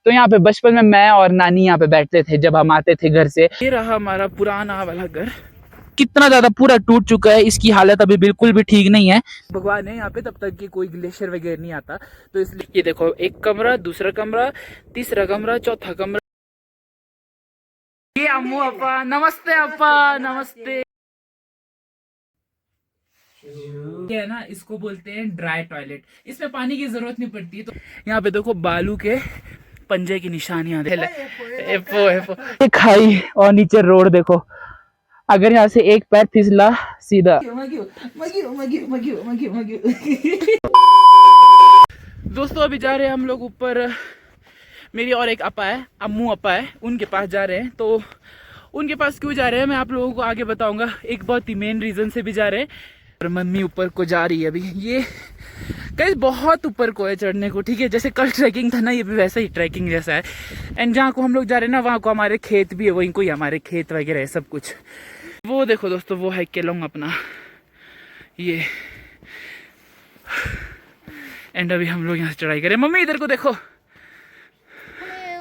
तो यहाँ पे बचपन में मैं और नानी यहाँ पे बैठते थे जब हम आते थे घर से। ये रहा हमारा पुराना वाला घर, कितना ज्यादा पूरा टूट चुका है, इसकी हालत अभी बिल्कुल भी ठीक नहीं है। भगवान है यहाँ पे तब तक कि कोई ग्लेशियर वगैरह नहीं आता, तो इसलिए ये देखो, एक कमरा, दूसरा कमरा, तीसरा कमरा, चौथा कमरा। ये अम्मू अपा, नमस्ते अपा, नमस्ते। क्या है ना, इसको बोलते हैं ड्राई टॉयलेट, इसमें पानी की जरूरत नहीं पड़ती। तो यहाँ पे देखो बालू के पंजे की निशानियां, एपो खाई और नीचे रोड देखो। अगर यहाँ से एक पैर फिसला सीधा। दोस्तों अभी जा रहे हैं हम लोग ऊपर, मेरी और एक अपा है, अम्मू अपा है, उनके पास जा रहे हैं। तो उनके पास क्यों जा रहे हैं मैं आप लोगों को आगे बताऊंगा, एक बहुत ही मेन रीजन से भी जा रहे हैं। और मम्मी ऊपर को जा रही है अभी, ये कहीं बहुत ऊपर को है चढ़ने को, ठीक है। जैसे कल ट्रैकिंग था ना, ये भी वैसा ही ट्रैकिंग जैसा है। एंड जहाँ को हम लोग जा रहे हैं ना, वहाँ को हमारे खेत भी है, वहीं को ही हमारे खेत वगैरह है सब कुछ। वो देखो दोस्तों, वो है केलोंग अपना ये। एंड अभी हम लोग यहाँ से चढ़ाई करें। मम्मी इधर को देखो।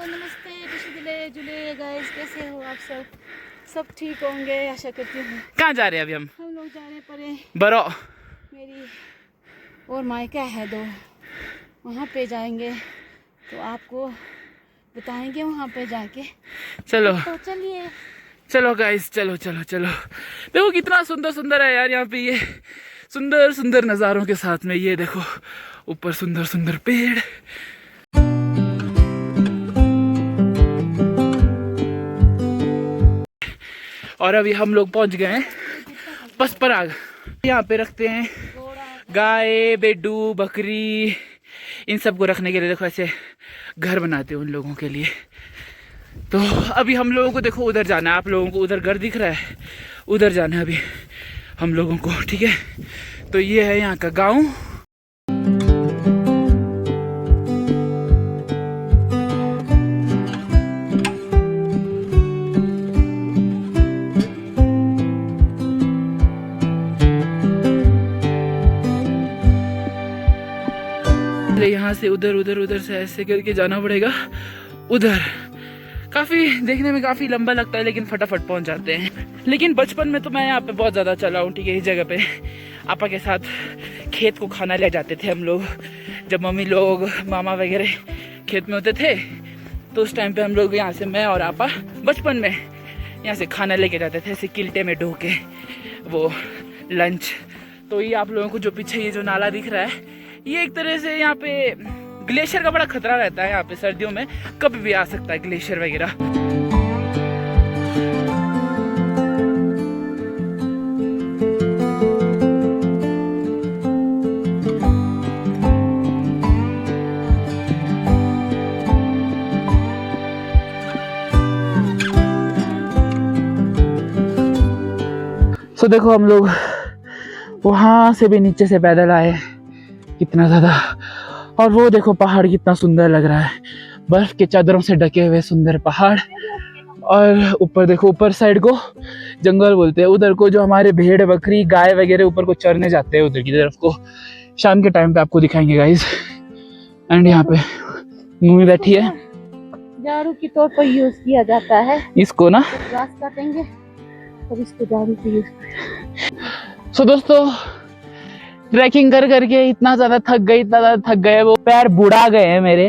नमस्ते जुले गाइस, कैसे हो आप सब? सब ठीक होंगे आशा करती हूँ। कहाँ जा रहे हैं अभी हम लोग जा रहे परे बरो, मेरी और मायका है दो, वहाँ पे जाएंगे तो आपको बताएंगे वहाँ पे जाके। चलो तो चलिए, चलो गाइस, चलो चलो चलो। देखो कितना सुंदर सुंदर है यार यहाँ पे, ये सुंदर सुंदर नज़ारों के साथ में ये देखो ऊपर सुंदर सुंदर पेड़। और अभी हम लोग पहुंच गए हैं पसपराग। यहाँ पे रखते हैं गाय, बेडू, बकरी, इन सब को रखने के लिए। देखो ऐसे घर बनाते हैं उन लोगों के लिए। तो अभी हम लोगों को देखो उधर जाना है, आप लोगों को उधर घर दिख रहा है, उधर जाना है अभी हम लोगों को, ठीक है। तो ये है यहाँ का गांव। यहाँ से उधर, उधर उधर से ऐसे करके जाना पड़ेगा उधर। काफ़ी देखने में काफ़ी लंबा लगता है, लेकिन फटाफट पहुंच जाते हैं। लेकिन बचपन में तो मैं यहाँ पे बहुत ज़्यादा चला हूँ, ठीक है। इस जगह पे आपा के साथ खेत को खाना ले जाते थे हम लोग, जब मम्मी लोग, मामा वगैरह खेत में होते थे, तो उस टाइम पे हम लोग यहाँ से, मैं और आपा बचपन में यहाँ से खाना लेके जाते थे, ऐसे किल्टे में ढो के वो लंच। तो ये आप लोगों को जो पीछे ये जो नाला दिख रहा है, ये एक तरह से यहाँ पे ग्लेशियर का बड़ा खतरा रहता है यहाँ पे, सर्दियों में कभी भी आ सकता है ग्लेशियर वगैरह। तो देखो हम लोग वहां से भी नीचे से पैदल आए, कितना ज्यादा। और वो देखो पहाड़ कितना सुंदर लग रहा है, बर्फ के चादरों से ढके हुए सुंदर पहाड़। और ऊपर देखो, ऊपर साइड को जंगल बोलते हैं, उधर को जो हमारे भेड़, बकरी, गाय वगैरह ऊपर को चरने जाते हैं, उधर की तरफ को शाम के टाइम पे आपको दिखाएंगे गाइस। एंड यहाँ पे मम्मी बैठी है, झाड़ू की तौर पर यूज किया जाता है इसको ना, घास काटेंगे और इसको झाड़ू पे यूज। सो दोस्तों ट्रैकिंग कर करके इतना ज्यादा थक गए, वो पैर बुढ़ा गए हैं मेरे,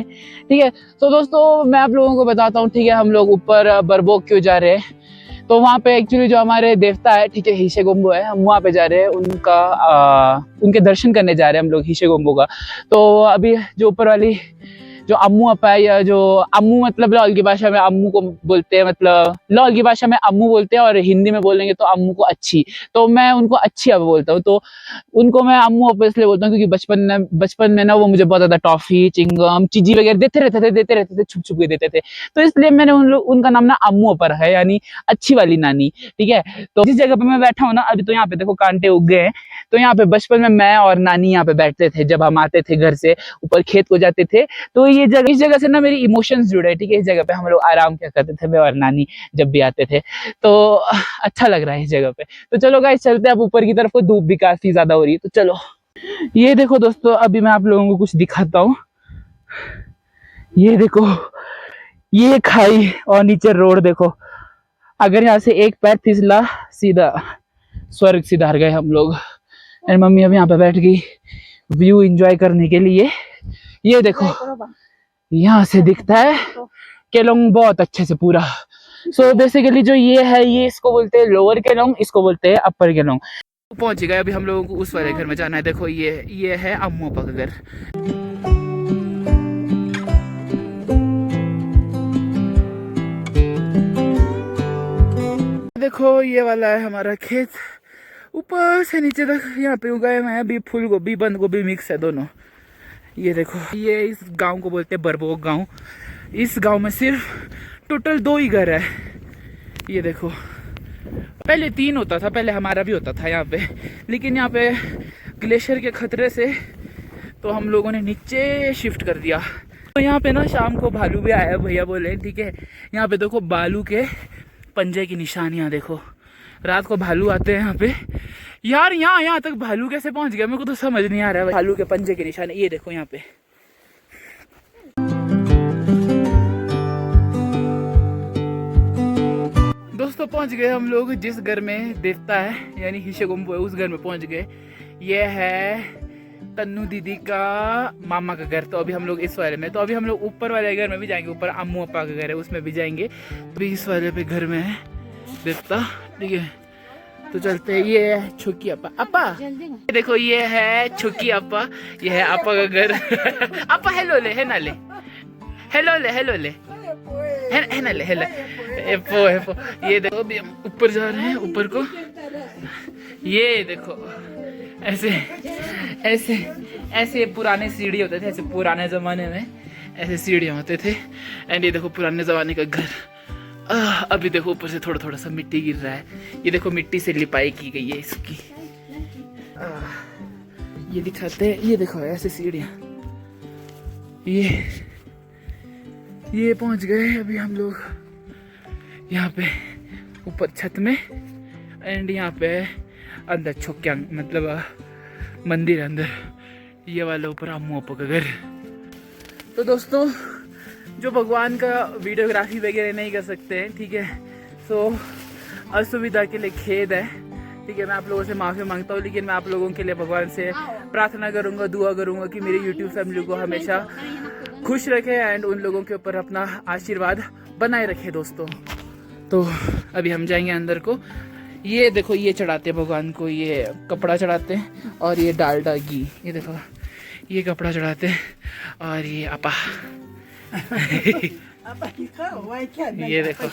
ठीक है। तो दोस्तों मैं आप लोगों को बताता हूँ, ठीक है। हम लोग ऊपर बरबोक क्यों जा रहे हैं, तो वहाँ पे एक्चुअली जो हमारे देवता है, ठीक है, हिशेगोम्बो है, हम वहाँ पे जा रहे हैं, उनके दर्शन करने जा रहे हैं हम लोग, हिशेगोम्बो का। तो अभी जो ऊपर वाली जो अम्मू अपा है, या जो अम्मू मतलब लाहौल की भाषा में अम्मू को बोलते हैं, मतलब लाहौल की भाषा में अम्मू बोलते हैं, और हिंदी में बोलेंगे तो अम्मू को अच्छी, तो मैं उनको अच्छी अपा बोलता हूँ। तो उनको मैं अम्मू अपा इसलिए बोलता हूँ क्योंकि बचपन में ना वो मुझे बहुत ज्यादा टॉफी, चिंगम, चीजी वगैरह देते रहते थे, छुप छुप के देते थे। तो इसलिए मैंने उनका नाम ना अम्मू अपा रखा है, यानी अच्छी वाली नानी, ठीक है। तो जिस जगह पे मैं बैठा हूँ ना अभी, तो यहाँ पे देखो कांटे उग गए हैं। तो यहाँ पे बचपन में मैं और नानी यहाँ पे बैठते थे जब हम आते थे घर से, ऊपर खेत को जाते थे। तो ये जगह, इस जगह से ना मेरी इमोशंस जुड़े, ठीक है। इस जगह पे हम लोग आराम क्या करते थे, मैं और नानी जब भी आते थे, तो अच्छा लग रहा है इस जगह पे। तो चलो गाइस चलते हैं अब ऊपर की तरफ को, धूप भी काफी ज्यादा हो रही है, तो चलो। ये देखो दोस्तों, अभी मैं आप लोगों को कुछ दिखाता हूँ। ये देखो ये खाई और नीचे रोड देखो। अगर यहाँ से एक पैर फिसला सीधा स्वर्ग सिधार गए हम लोग। एंड मम्मी अब यहाँ पे बैठ गई व्यू एंजॉय करने के लिए। ये देखो यहाँ से दिखता है केलोंग बहुत अच्छे से पूरा। सो बेसिकली जो ये है, ये इसको बोलते हैं लोअर केलोंग, इसको बोलते हैं अपर केलोंग। पहुंच गए अभी हम लोगों को उस वाले घर में जाना है। देखो ये है अम्मू का घर। देखो ये वाला है हमारा खेत, ऊपर से नीचे तक यहाँ पे उगाए हुए हैं अभी फूल गोभी बंद गोभी मिक्स है दोनों। ये देखो ये इस गांव को बोलते हैं बरबोक गांव। इस गांव में सिर्फ टोटल 2 ही घर है। ये देखो पहले 3 होता था, पहले हमारा भी होता था यहाँ पे, लेकिन यहाँ पे ग्लेशियर के खतरे से तो हम लोगों ने नीचे शिफ्ट कर दिया। तो यहाँ पे ना शाम को भालू भी आया, भैया बोले ठीक है। यहाँ पे देखो भालू के पंजे की निशानियाँ देखो, रात को भालू आते हैं यहाँ पे। यार यहाँ तक भालू कैसे पहुँच गया मेरे को तो समझ नहीं आ रहा है। भालू के पंजे के निशान ये देखो यहाँ पे। दोस्तों पहुंच गए हम लोग जिस घर में देवता है यानी हिशेगुम्बू है, उस घर में पहुंच गए। ये है तन्नू दीदी का मामा का घर। तो अभी हम लोग इस वाले में, तो अभी हम लोग ऊपर वाले घर में भी जाएंगे, ऊपर अम्मू अपा का घर है उसमें भी जाएंगे। तो इस वाले पे घर में है देवता, ठीक है। तो चलते हैं। ये है छुकी अपा, अपा ये देखो ये है छुकी अपा, ये है अपा का घर। अपा हेलो ले, है ना ले, हेलो ले, हेलो ले, है ना ले, हेलो एपो एपो। ये देखो अभी हम ऊपर जा रहे हैं, ऊपर को। ये देखो ऐसे ऐसे ऐसे पुराने सीढ़ी होते थे, ऐसे पुराने जमाने में ऐसे सीढ़ियाँ होते थे। एंड ये देखो पुराने जमाने का घर। अभी देखो ऊपर से थोड़ा थोड़ा सा मिट्टी गिर रहा है। ये देखो मिट्टी से लिपाई की गई है इसकी। ये दिखाते हैं, ये देखो ऐसे सीढ़ियाँ। ये पहुंच गए अभी हम लोग यहाँ पे ऊपर छत में। एंड यहाँ पे अंदर छोक्यांग मतलब मंदिर अंदर, ये वाला ऊपर अम्मू अपा का घर। तो दोस्तों जो भगवान का वीडियोग्राफी वगैरह नहीं कर सकते हैं, ठीक है, सो असुविधा के लिए खेद है, ठीक है। मैं आप लोगों से माफ़ी मांगता हूँ, लेकिन मैं आप लोगों के लिए भगवान से प्रार्थना करूँगा, दुआ करूँगा कि मेरी यूट्यूब फैमिली को हमेशा खुश रखे एंड उन लोगों के ऊपर अपना आशीर्वाद बनाए रखे दोस्तों। तो अभी हम जाएंगे अंदर को। ये देखो ये चढ़ाते हैं भगवान को, ये कपड़ा चढ़ाते हैं और ये डालडा घी, ये देखो ये कपड़ा चढ़ाते हैं और ये आपा। ये देखो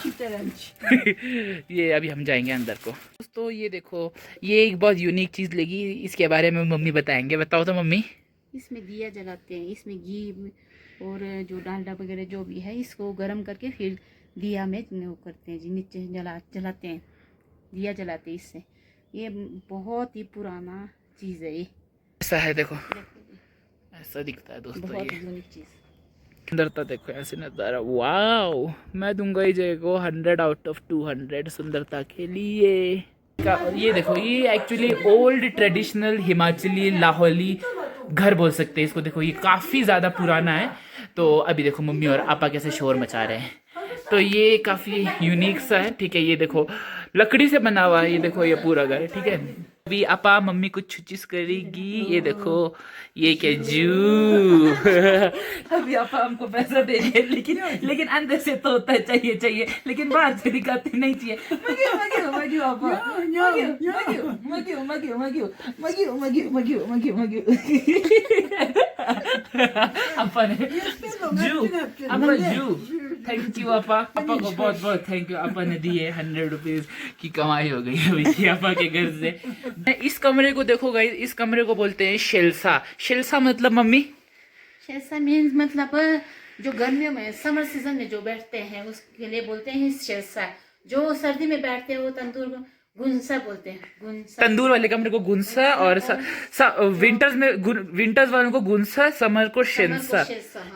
ये अभी हम जाएंगे अंदर को दोस्तों। ये देखो ये एक बहुत यूनिक चीज़ लगी, इसके बारे में मम्मी बताएंगे। बताओ तो मम्मी। इसमें दिया जलाते हैं, इसमें घी और जो डालडा वगैरह जो भी है इसको गर्म करके फिर दिया में वो करते हैं जी, नीचे जलाते हैं, दिया जलाते हैं इससे। ये बहुत ही पुराना चीज़ है। ये ऐसा है देखो, ऐसा दिखता है दोस्तों, बहुत ये यूनिक चीज़। सुंदरता देखो ऐसे नजारा। वाओ, मैं दूंगा इस जगह को 100 आउट ऑफ 200 सुंदरता के लिए। ये देखो ये actually old traditional Himachali Lahauli घर बोल सकते हैं इसको। देखो ये काफ़ी ज़्यादा पुराना है। तो अभी देखो मम्मी और आपा कैसे शोर मचा रहे हैं। तो ये काफ़ी यूनिक सा है, ठीक है। ये देखो लकड़ी से बना हुआ है, ये देखो ये पूरा घर, ठीक है। अभी आपा मम्मी कुछ चीज करेगी। ये देखो ये क्या जू। अभी आपा हमको पैसा दे रही है, लेकिन अंदर से तो होता है चाहिए, लेकिन बाहर से दिखाते नहीं चाहिए। आपा ने जू थैंक यू आपा को बहुत बहुत थैंक यू। आपा ने दिए 100 रुपीज की कमाई हो गई अभी आपा के घर से। इस कमरे को देखो गाइस, इस कमरे को बोलते हैं शेल्सा। शेल्सा मतलब मम्मी? शेल्सा मीन्स मतलब जो गर्मियों में समर सीजन में जो बैठते हैं उसके लिए बोलते हैं शेल्सा। जो सर्दी में बैठते हैं वो तंदूर गुनसा बोलते हैं। गुनसा तंदूर वाले कमरे को गुनसा और विंटर्स वालों को गुनसा, समर को शेल्सा।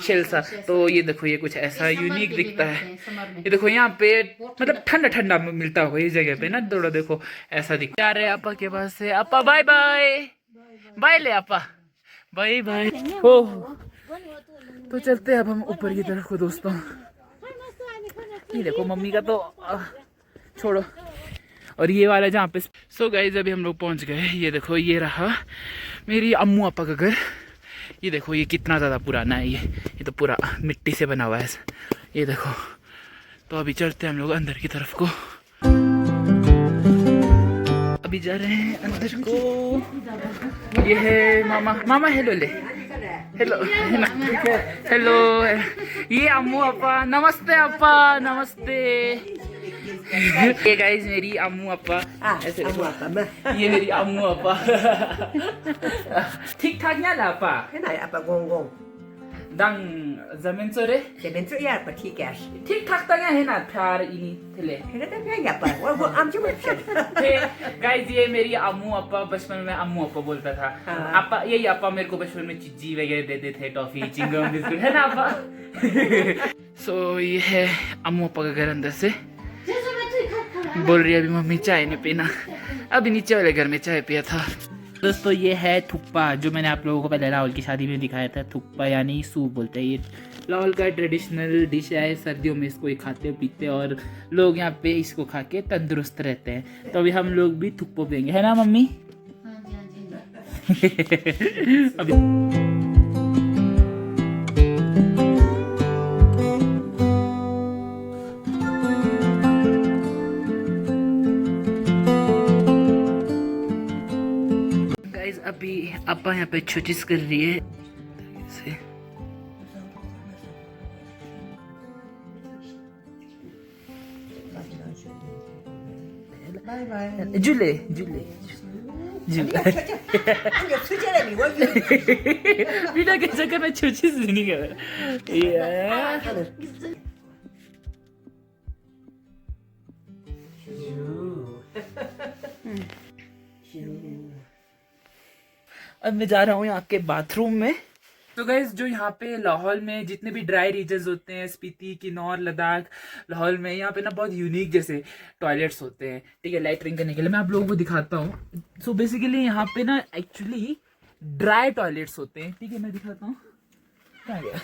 शेल्सा। तो ये देखो ये कुछ ऐसा यूनिक दिखता है। ये देखो यहाँ पे मतलब ठंडा ठंडा मिलता होगा इस जगह पे ना, थोड़ा देखो ऐसा दिखता है। जा रहे हैं आपा के पास से। आपा बाय बाय बाय ले आपा, बाय बाय। हो तो चलते हैं अब हम ऊपर की तरफ को दोस्तों। ये देखो मम्मी का तो छोड़ो। और ये वाला जहाँ पे सो गाइस अभी हम लोग पहुँच गए। ये देखो ये रहा मेरी अम्मू अपा का घर। ये देखो ये कितना ज़्यादा पुराना है। ये तो पूरा मिट्टी से बना हुआ है। ये देखो। तो अभी चलते हैं हम लोग अंदर की तरफ को। अभी जा रहे हैं अंदर को। ये है मामा। मामा हेलो ले। Hello hello. ये अम्मू अपा। नमस्ते अपा नमस्ते। ये गाइस मेरी अम्मू अपा। ऐसे ये मेरी अम्मू अपा। ठीक ठाक ना अपा? Cái này apa gong-gong. Dang zaman sore. Jadi tu ya apa tikas. ठीक ठाक तंगा है ना प्यार इनी थे। Kita tak payah apa. Wo am cuma chat. Guys ये मेरी अम्मू अपा। बचपन में अम्मू अपा बोलता था। अपा यही अपा मेरे को बचपन में चिज्जी वगैरह देते थे, टॉफी चिंगम बिस्कुट, है ना अपा? सो ये है अम्मू अपा का घर अंदर से। बोल रही है अभी मम्मी चाय नहीं पीना। अभी नीचे वाले घर में चाय पिया था। दोस्तों ये है थुक्पा, जो मैंने आप लोगों को पहले राहुल की शादी में दिखाया था। थुक्पा यानी सूप बोलते हैं। ये लाहौल का ट्रेडिशनल डिश है। सर्दियों में इसको ही खाते पीते और लोग यहाँ पे इसको खा के तंदुरुस्त रहते हैं। तो अभी हम लोग भी थुक्पो पियेंगे, है ना मम्मी? हाँ जी, हाँ जी। अभी अभी अपा यहाँ पे छोचिस कर रही है। Bye bye. झूले झूले झूले। Anh sudah jadi ni. Wo बिना कैसे करना छोचिस नहीं कर रहा। अब मैं जा रहा हूँ यहाँ के बाथरूम में। तो गाइज जो यहाँ पे लाहौल में जितने भी ड्राई रीजन्स होते हैं, स्पीति, किन्नौर, लद्दाख, लाहौल में यहाँ पे ना बहुत यूनिक जैसे टॉयलेट्स होते हैं। ठीक है, लैट्रिन करने के लिए मैं आप लोगों को दिखाता हूँ। सो बेसिकली यहाँ पे ना एक्चुअली ड्राई टॉयलेट्स होते हैं। ठीक है, मैं दिखाता हूँ। कहाँ गया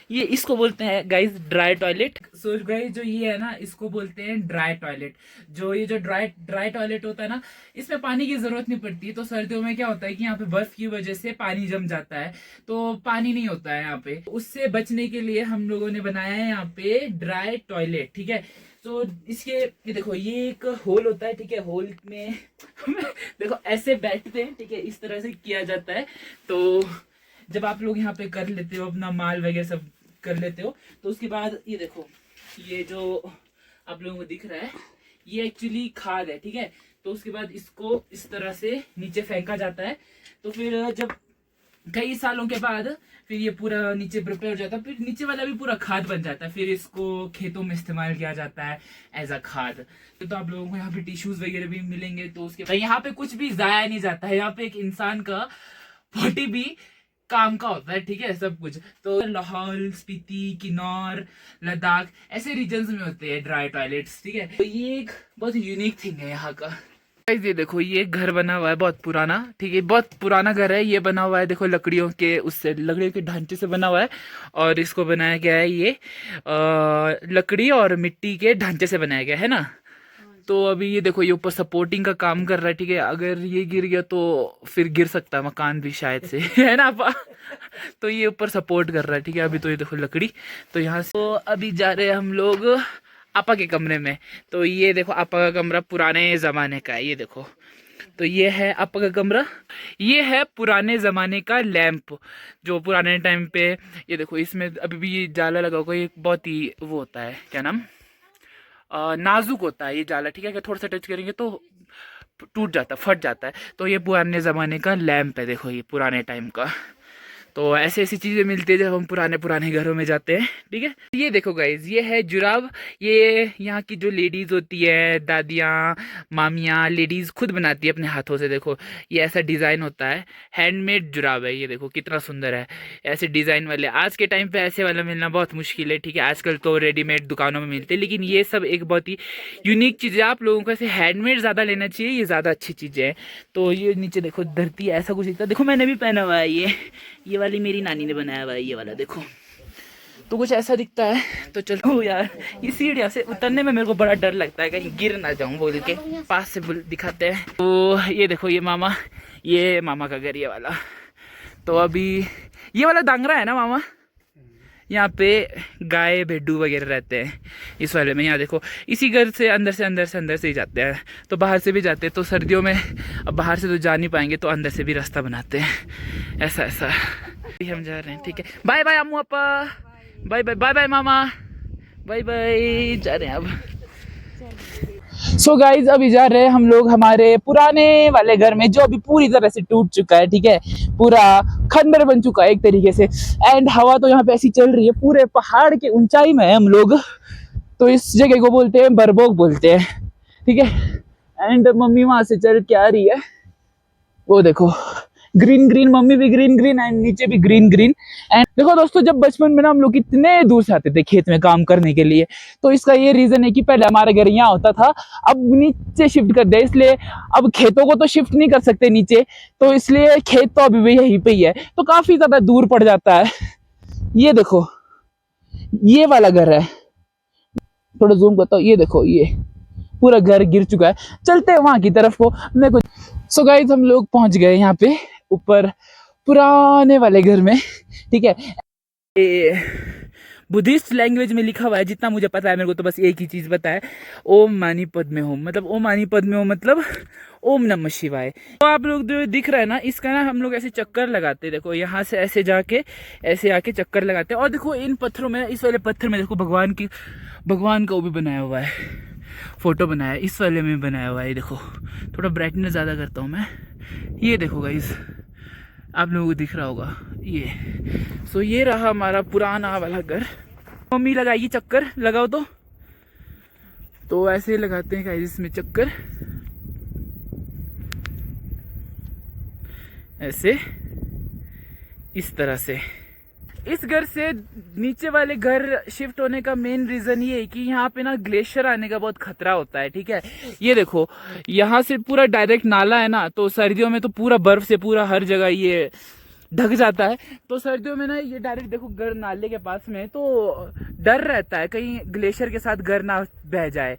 ये इसको बोलते हैं guys dry toilet. So guys जो ये है ना इसको बोलते हैं ड्राई टॉयलेट। जो ये जो ड्राई टॉयलेट होता है ना, इसमें पानी की जरूरत नहीं पड़ती। तो सर्दियों में क्या होता है कि यहाँ पे बर्फ की वजह से पानी जम जाता है, तो पानी नहीं होता है यहाँ पे। उससे बचने के लिए हम लोगों ने बनाया है यहाँ पे ड्राई टॉयलेट। ठीक है, तो इसके ये देखो ये एक होल होता है। ठीक है, होल में देखो ऐसे बैठते हैं। ठीक है, इस तरह से किया जाता है। तो जब आप लोग यहाँ पे कर लेते हो अपना माल वगैरह सब कर लेते हो, तो उसके बाद ये देखो ये जो आप लोगों को दिख रहा है ये एक्चुअली खाद है। ठीक है, तो उसके बाद इसको इस तरह से नीचे फेंका जाता है। तो फिर जब कई सालों के बाद फिर ये पूरा नीचे प्रिपेयर हो जाता है, फिर नीचे वाला भी पूरा खाद बन जाता है। फिर इसको खेतों में इस्तेमाल किया जाता है एज अ खाद। तो आप लोगों को यहाँ पे टिश्यूज वगैरह भी मिलेंगे। तो उसके बाद यहाँ पे कुछ भी जाया नहीं जाता है। यहाँ पे एक इंसान का बॉडी भी काम का होता है। ठीक है, सब कुछ। तो लाहौल, स्पीति, किन्नौर, लद्दाख ऐसे रीजन्स में होते हैं ड्राई टॉयलेट्स। ठीक है, तो ये एक बहुत यूनिक थिंग है यहाँ का। ये देखो ये घर बना हुआ है बहुत पुराना। ठीक है, बहुत पुराना घर है। ये बना हुआ है देखो लकड़ियों के ढांचे से बना हुआ है। और इसको बनाया गया है ये लकड़ी और मिट्टी के ढांचे से बनाया गया है ना। तो अभी ये देखो ये ऊपर सपोर्टिंग का काम कर रहा है। ठीक है, अगर ये गिर गया तो फिर गिर सकता है मकान भी शायद से है ना आपा। तो ये ऊपर सपोर्ट कर रहा है। ठीक है, अभी तो ये देखो लकड़ी। तो यहाँ से तो अभी जा रहे हैं हम लोग आपा के कमरे में। तो ये देखो आपा का कमरा पुराने ज़माने का है। ये देखो, तो ये है आपा का कमरा। ये है पुराने ज़माने का लैंप जो पुराने टाइम पे। ये देखो इसमें अभी भी ये जाला लगा हुआ। ये बहुत ही वो होता है, क्या नाम, नाजुक होता है ये जाला। ठीक है, अगर थोड़ा सा टच करेंगे तो टूट जाता, फट जाता है। तो ये पुराने ज़माने का लैंप है। देखो ये पुराने टाइम का। तो ऐसी ऐसी चीज़ें मिलती है जब हम पुराने घरों में जाते हैं। ठीक है, ये देखो गाइज ये है जुराब। ये यहाँ की जो लेडीज़ होती है, दादियाँ, मामियाँ, लेडीज़ खुद बनाती है अपने हाथों से। देखो ये ऐसा डिज़ाइन होता है, हैंडमेड जुराब है। ये देखो कितना सुंदर है, ऐसे डिज़ाइन वाले। आज के टाइम पे ऐसे वाला मिलना बहुत मुश्किल है। ठीक है, आजकल तो रेडीमेड दुकानों में मिलते हैं, लेकिन ये सब एक बहुत ही यूनिक चीज़ है। आप लोगों को ऐसे हैंडमेड ज़्यादा लेना चाहिए, ये ज़्यादा अच्छी चीज़ें हैं। तो ये नीचे देखो धरती ऐसा कुछ दिखता है। देखो मैंने भी पहना हुआ है ये वाली मेरी नानी ने बनाया हुआ है ये वाला देखो। तो कुछ ऐसा दिखता है। तो चलो यार, ये सीढ़ियाँ से उतरने में मेरे को बड़ा डर लगता है कहीं गिर ना जाऊं बोल के। पास से दिखाते हैं। तो ये देखो ये मामा का घर ये वाला। तो अभी ये वाला दांगरा है ना मामा, यहाँ पे गाय भेड्डू वगैरह रहते हैं इस वाले में। यहाँ देखो इसी घर से अंदर से ही जाते हैं, तो बाहर से भी जाते हैं। तो सर्दियों में अब बाहर से तो जा नहीं पाएंगे, तो अंदर से भी रास्ता बनाते हैं। ऐसा हम जा रहे हैं। ठीक है, बाय बाय अम्मू अपा, बाय बाय, बाय बाय मामा, बाय बाय, जा रहे हैं अब। सो गाइज अभी जा रहे हैं हम लोग हमारे पुराने वाले घर में, जो अभी पूरी तरह से टूट चुका है। ठीक है, पूरा खंडर बन चुका है एक तरीके से। एंड हवा तो यहाँ पे ऐसी चल रही है, पूरे पहाड़ की ऊंचाई में है हम लोग। तो इस जगह को बोलते हैं बरबोक बोलते हैं। ठीक है, एंड मम्मी वहां से चल के आ रही है, वो देखो ग्रीन, मम्मी भी ग्रीन एंड नीचे भी ग्रीन। एंड देखो दोस्तों, जब बचपन में ना हम लोग कितने दूर से आते थे खेत में काम करने के लिए। तो इसका ये रीजन है कि पहले हमारा घर यहाँ होता था, अब नीचे शिफ्ट कर दिया, इसलिए अब खेतों को तो शिफ्ट नहीं कर सकते नीचे, तो इसलिए खेत तो अभी भी यहीं पे ही है, तो काफी ज्यादा दूर पड़ जाता है। ये देखो ये वाला घर है, थोड़ा जूम करता हूँ। ये देखो ये पूरा घर गिर चुका है। चलते हैं वहां की तरफ को मेरे को। सो गाइस हम लोग पहुंच गए यहाँ पे ऊपर पुराने वाले घर में। ठीक है, बुद्धिस्ट लैंग्वेज में लिखा हुआ है, जितना मुझे पता है। मेरे को तो बस एक ही चीज पता है, ओम मानी पद्मे होम, मतलब ओम मानी पद्मे होम मतलब ओम नमः शिवाय। तो आप लोग जो दिख रहा है ना, इसका ना हम लोग ऐसे चक्कर लगाते हैं। देखो यहाँ से ऐसे जाके ऐसे आके चक्कर लगाते हैं। और देखो इन पत्थरों में, इस वाले पत्थर में देखो भगवान का वो भी बनाया हुआ है, फोटो बनाया है। इस वाले में बनाया हुआ है, देखो थोड़ा ब्राइटनेस ज़्यादा करता हूँ मैं। ये देखो गाइस, आप लोगों को दिख रहा होगा ये। सो ये रहा हमारा पुराना वाला घर। मम्मी लगाएगी चक्कर, लगाओ तो ऐसे लगाते हैं गाइस इसमें चक्कर, ऐसे इस तरह से। इस घर से नीचे वाले घर शिफ्ट होने का मेन रीजन ये है कि यहाँ पे ना ग्लेशियर आने का बहुत खतरा होता है। ठीक है, ये देखो यहाँ से पूरा डायरेक्ट नाला है ना, तो सर्दियों में तो पूरा बर्फ से पूरा हर जगह ये ढक जाता है। तो सर्दियों में ना ये डायरेक्ट देखो घर नाले के पास में, तो डर रहता है कहीं ग्लेशियर के साथ घर ना बह जाए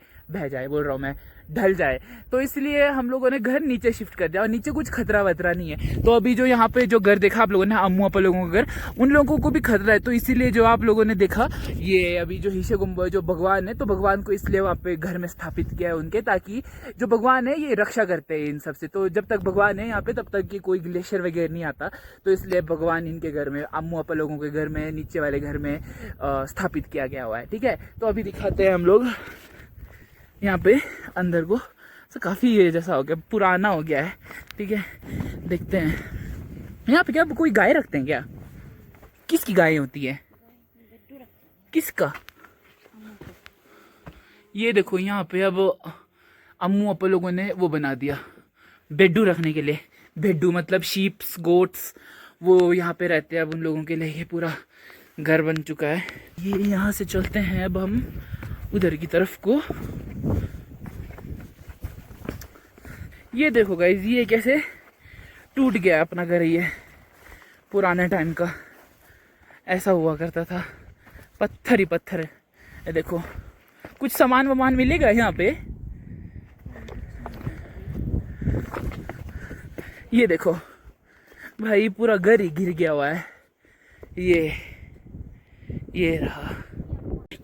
बोल रहा हूँ मैं, ढल जाए। तो इसलिए हम लोगों ने घर नीचे शिफ्ट कर दिया, और नीचे कुछ खतरा वतरा नहीं है। तो अभी जो यहाँ पे जो घर देखा आप लोगों ने, अम्मू अपा लोगों का घर, उन लोगों को भी खतरा है। तो इसीलिए जो आप लोगों ने देखा ये अभी जो हीशे गुम्बद जो भगवान है, तो भगवान को इसलिए वहाँ पे घर में स्थापित किया है उनके, ताकि जो भगवान है ये रक्षा करते हैं इन सबसे। तो जब तक भगवान है यहाँ पे तब तक कि कोई ग्लेशियर वगैरह नहीं आता, तो इसलिए भगवान इनके घर में, अम्मू अपा लोगों के घर में, नीचे वाले घर में स्थापित किया गया हुआ है। ठीक है, तो अभी दिखाते हैं हम लोग यहाँ पे अंदर को। तो काफ़ी ये जैसा हो गया, पुराना हो गया है। ठीक है, देखते हैं यहाँ पे क्या कोई गाय रखते हैं क्या? किसकी गाय होती है? किसका? ये देखो यहाँ पे अब अम्मू अपा लोगों ने वो बना दिया बेड्डू रखने के लिए। बेड्डू मतलब शीप्स गोट्स, वो यहाँ पे रहते हैं अब उन लोगों के लिए। ये पूरा घर बन चुका है। ये यहाँ से चलते हैं अब हम उधर की तरफ को। ये देखो गाइस, ये कैसे टूट गया अपना घर। ये पुराने टाइम का ऐसा हुआ करता था, पत्थर ही पत्थर है। ये देखो कुछ सामान वामान मिलेगा यहाँ पे। ये देखो भाई पूरा घर ही गिर गया हुआ है। ये रहा,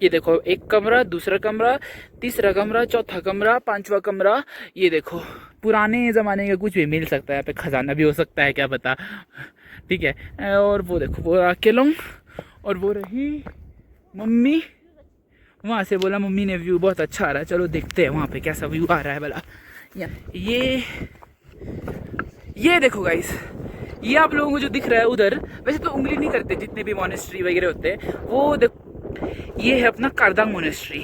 ये देखो एक कमरा, दूसरा कमरा, तीसरा कमरा, चौथा कमरा, पांचवा कमरा। ये देखो पुराने ज़माने का कुछ भी मिल सकता है यहाँ पे, खजाना भी हो सकता है क्या पता। ठीक है, और वो देखो वो अकेलों, और वो रही मम्मी। वहाँ से बोला मम्मी ने व्यू बहुत अच्छा आ रहा है, चलो देखते हैं वहाँ पे कैसा व्यू आ रहा है भला। ये देखो गाइस, ये आप लोगों को जो दिख रहा है उधर, वैसे तो उंगली नहीं करते जितने भी मॉनेस्ट्री वगैरह होते हैं, वो देखो ये है अपना कारदांग मोनेस्ट्री,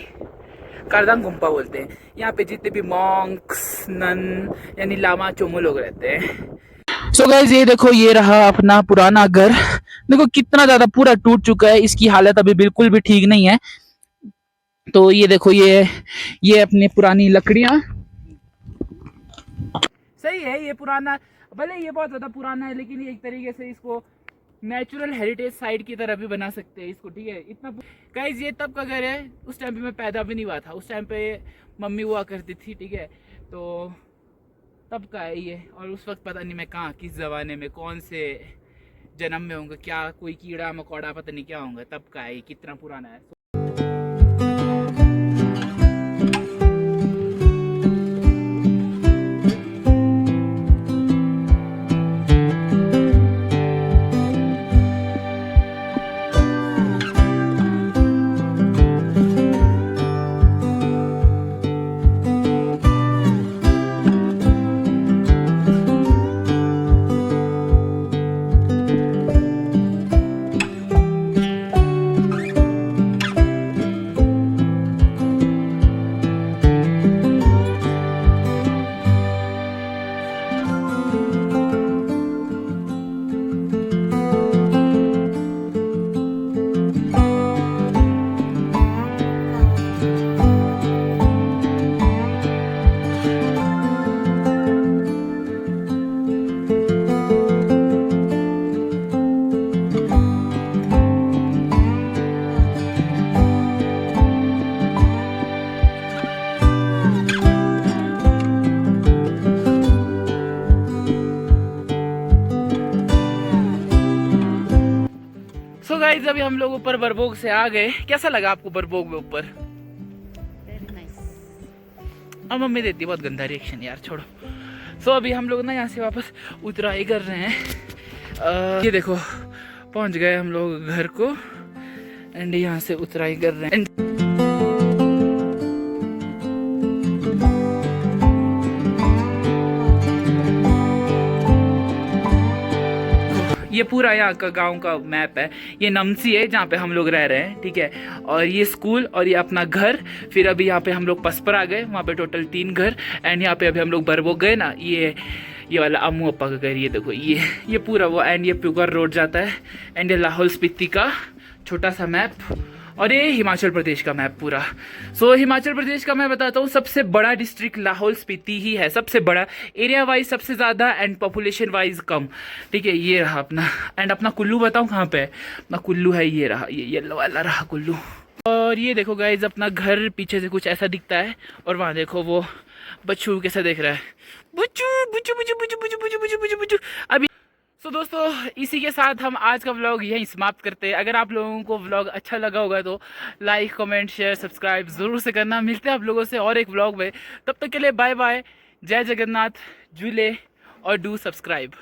कारदांग गुम्पा बोलते हैं। यहाँ पे जितने भी मॉन्क्स, नन यानी लामा चोमो लोग रहते हैं। सो गाइस ये देखो, ये रहा अपना पुराना घर। देखो कितना ज्यादा पूरा टूट चुका है, इसकी हालत अभी बिल्कुल भी ठीक नहीं है। तो ये देखो ये अपनी पुरानी लकड़ियां, सही है। ये पुराना, भले ये बहुत ज्यादा पुराना है, लेकिन ये एक तरीके से इसको नेचुरल हेरिटेज साइट की तरह भी बना सकते हैं इसको, ठीक है। इतना गाइस ये तब का घर है, उस टाइम पे मैं पैदा भी नहीं हुआ था, उस टाइम पे मम्मी हुआ करती थी, ठीक है। तो तब का है ये, और उस वक्त पता नहीं मैं कहाँ किस ज़माने में कौन से जन्म में होंगे, क्या कोई कीड़ा मकोड़ा पता नहीं क्या होंगे, तब का है ये, कितना पुराना है। सो गाइस अभी हम लोग ऊपर बरबोग से आ गए। कैसा लगा आपको बरबोग में ऊपर? Very nice. अब मम्मी देती बहुत गंदा रिएक्शन यार, छोड़ो। सो अभी हम लोग ना यहाँ से वापस उतराई कर रहे हैं। ये देखो पहुँच गए हम लोग घर को, एंड यहाँ से उतराई कर रहे हैं। ये पूरा यहाँ का गांव का मैप है। ये नमसी है जहाँ पे हम लोग रह रहे हैं, ठीक है। और ये स्कूल और ये अपना घर। फिर अभी यहाँ पे हम लोग पसपर आ गए, वहाँ पे टोटल 3 घर। एंड यहाँ पे अभी हम लोग बरबोग गए ना, ये वाला अम्मू अप्पा का घर, ये देखो ये पूरा वो। एंड ये प्यूगर रोड जाता है। एंड ये लाहौल स्पीति का छोटा सा मैप, और ये हिमाचल प्रदेश का मैप पूरा। सो हिमाचल प्रदेश का मैं बताता हूँ, सबसे बड़ा डिस्ट्रिक्ट लाहौल स्पीति ही है, सबसे बड़ा एरिया वाइज सबसे ज़्यादा, एंड पॉपुलेशन वाइज कम, ठीक है। ये रहा अपना। एंड अपना कुल्लू बताऊँ कहाँ पे है? अपना कुल्लू है, ये रहा, ये येलो वाला रहा कुल्लू। और ये देखो गाइज अपना घर पीछे से कुछ ऐसा दिखता है, और वहाँ देखो वो बच्चू कैसा देख रहा है, बुच्चू बुच्चू बुच्चू बुच्चू बुच्चू बुच्चू बुच्चू बुच्चू बुच्चू। अभी तो दोस्तों इसी के साथ हम आज का व्लॉग यहीं समाप्त करते हैं। अगर आप लोगों को व्लॉग अच्छा लगा होगा तो लाइक कमेंट शेयर सब्सक्राइब ज़रूर से करना। मिलते हैं आप लोगों से और एक व्लॉग में, तब तक के लिए बाय बाय, जय जगन्नाथ, जुले और डू सब्सक्राइब।